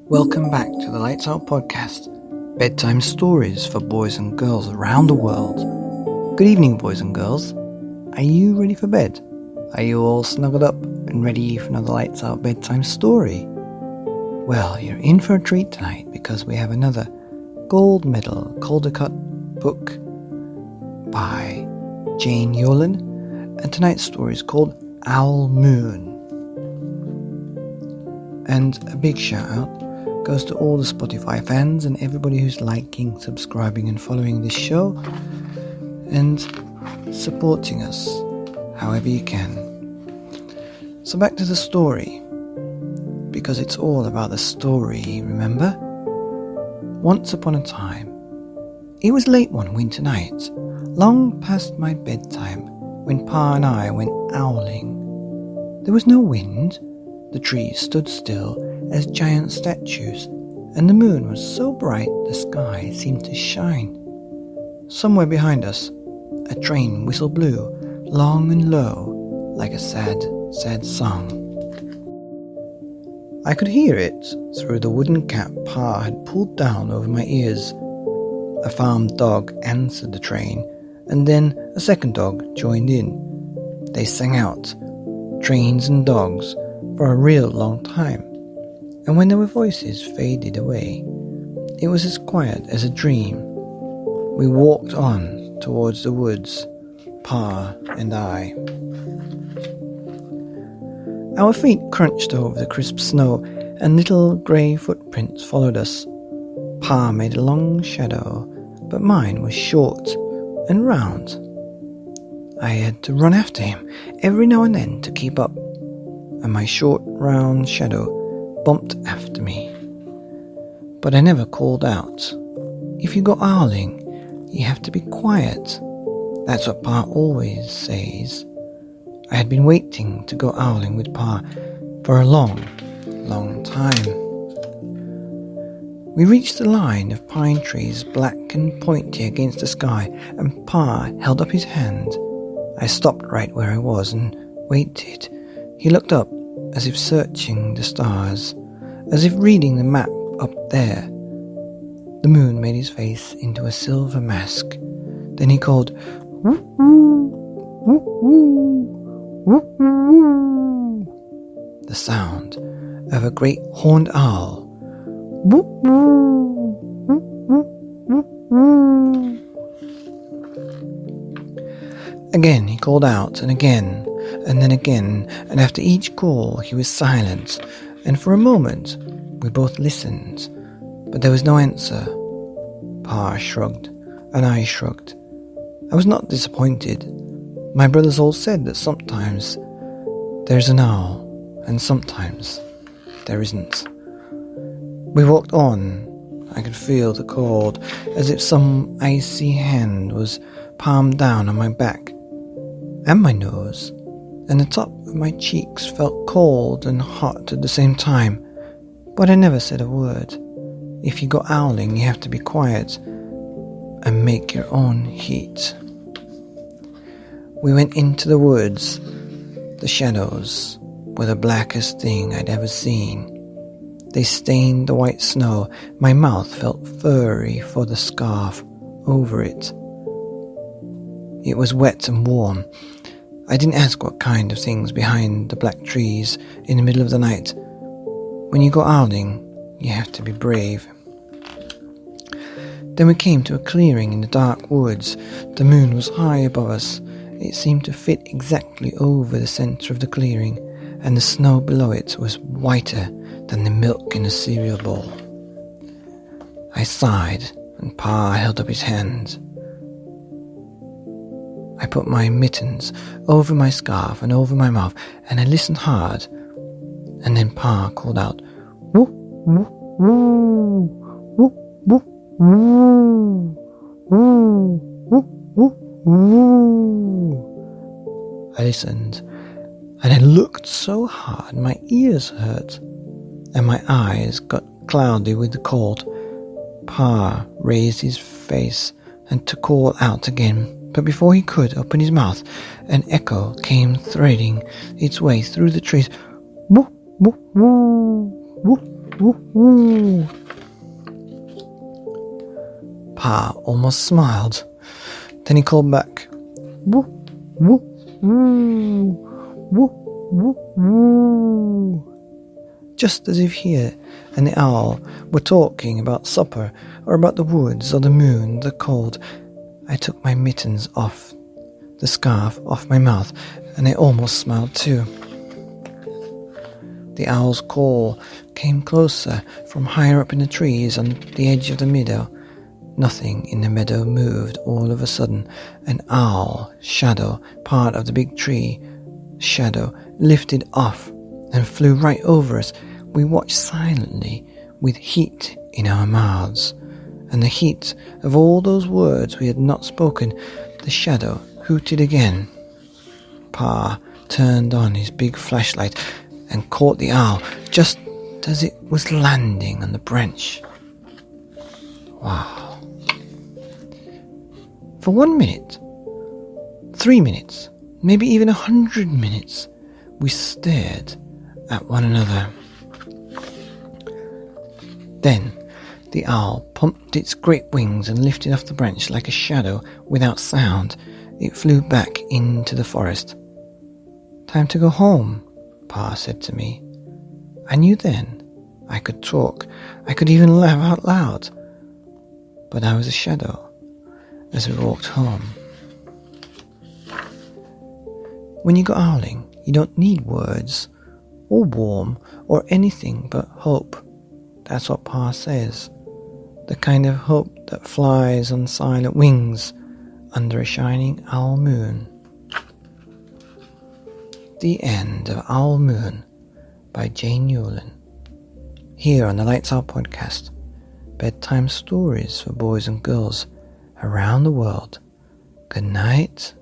Welcome back to the Lights Out podcast, bedtime stories for boys and girls around the world. Good evening, boys and girls. Are you ready for bed? Are you all snuggled up and ready for another Lights Out bedtime story? Well, you're in for a treat tonight because we have another gold medal Caldecott book by Jane Yolen, and tonight's story is called Owl Moon. And a big shout out goes to all the Spotify fans and everybody who's liking, subscribing and following this show and supporting us however you can. So back to the story, because it's all about the story, remember? Once upon a time, it was late one winter night, long past my bedtime, when Pa and I went owling. There was no wind, the trees stood still as giant statues, and the moon was so bright the sky seemed to shine. Somewhere behind us, a train whistle blew, long and low, like a sad, sad song. I could hear it through the wooden cap Pa had pulled down over my ears. A farm dog answered the train, and then a second dog joined in. They sang out, trains and dogs, for a real long time, and when their voices faded away, it was as quiet as a dream. We walked on towards the woods, Pa and I. Our feet crunched over the crisp snow, and little grey footprints followed us. Pa made a long shadow, but mine was short and round. I had to run after him every now and then to keep up, and my short, round shadow bumped after me. But I never called out. If you go owling, you have to be quiet. That's what Pa always says. I had been waiting to go owling with Pa for a long, long time. We reached the line of pine trees, black and pointy against the sky, and Pa held up his hand. I stopped right where I was and waited. He looked up, as if searching the stars, as if reading the map up there. The moon made his face into a silver mask. Then he called, "Woo woo, woo woo, woo woo," the sound of a great horned owl. Woo woo, woo woo, woo woo. Again he called out, and again, and then again, and after each call he was silent, and for a moment we both listened, but there was no answer. Pa shrugged, and I shrugged. I was not disappointed. My brothers all said that sometimes there's an owl, and sometimes there isn't. We walked on. I could feel the cold, as if some icy hand was palmed down on my back and my nose, and the top of my cheeks felt cold and hot at the same time, but I never said a word. If you go owling, you have to be quiet and make your own heat. We went into the woods. The shadows were the blackest thing I'd ever seen. They stained the white snow. My mouth felt furry for the scarf over it. It was wet and warm. I didn't ask what kind of things behind the black trees in the middle of the night. When you go owling, you have to be brave. Then we came to a clearing in the dark woods. The moon was high above us. It seemed to fit exactly over the centre of the clearing, and the snow below it was whiter than the milk in a cereal bowl. I sighed, and Pa held up his hand. I put my mittens over my scarf and over my mouth, and I listened hard, and then Pa called out, "Woo, woo, woo, woo, woo, woo, woo, woo, woo, woo." I listened, and I looked so hard my ears hurt, and my eyes got cloudy with the cold. Pa raised his face and to call out again, but before he could open his mouth, an echo came threading its way through the trees. Woo, woo, woo, woo, Woo-hoo. Pa almost smiled. Then he called back, woo, woo, woo, woo, woo, woo. Just as if he and the owl were talking about supper, or about the woods, or the moon, the cold. I took my mittens off, the scarf off my mouth, and I almost smiled too. The owl's call came closer from higher up in the trees on the edge of the meadow. Nothing in the meadow moved. All of a sudden, an owl shadow, part of the big tree shadow, lifted off and flew right over us. We watched silently, with heat in our mouths, and the heat of all those words we had not spoken. The shadow hooted again. Pa turned on his big flashlight and caught the owl just as it was landing on the branch. Wow. For 1 minute, 3 minutes, maybe even 100 minutes, we stared at one another. Then the owl pumped its great wings and lifted off the branch like a shadow without sound. It flew back into the forest. "Time to go home," Pa said to me. I knew then I could talk. I could even laugh out loud. But I was a shadow as we walked home. When you go owling, you don't need words, or warm, or anything but hope. That's what Pa says. The kind of hope that flies on silent wings under a shining owl moon. The End of Owl Moon by Jane Yolen. Here on the Lights Out podcast, bedtime stories for boys and girls around the world. Good night.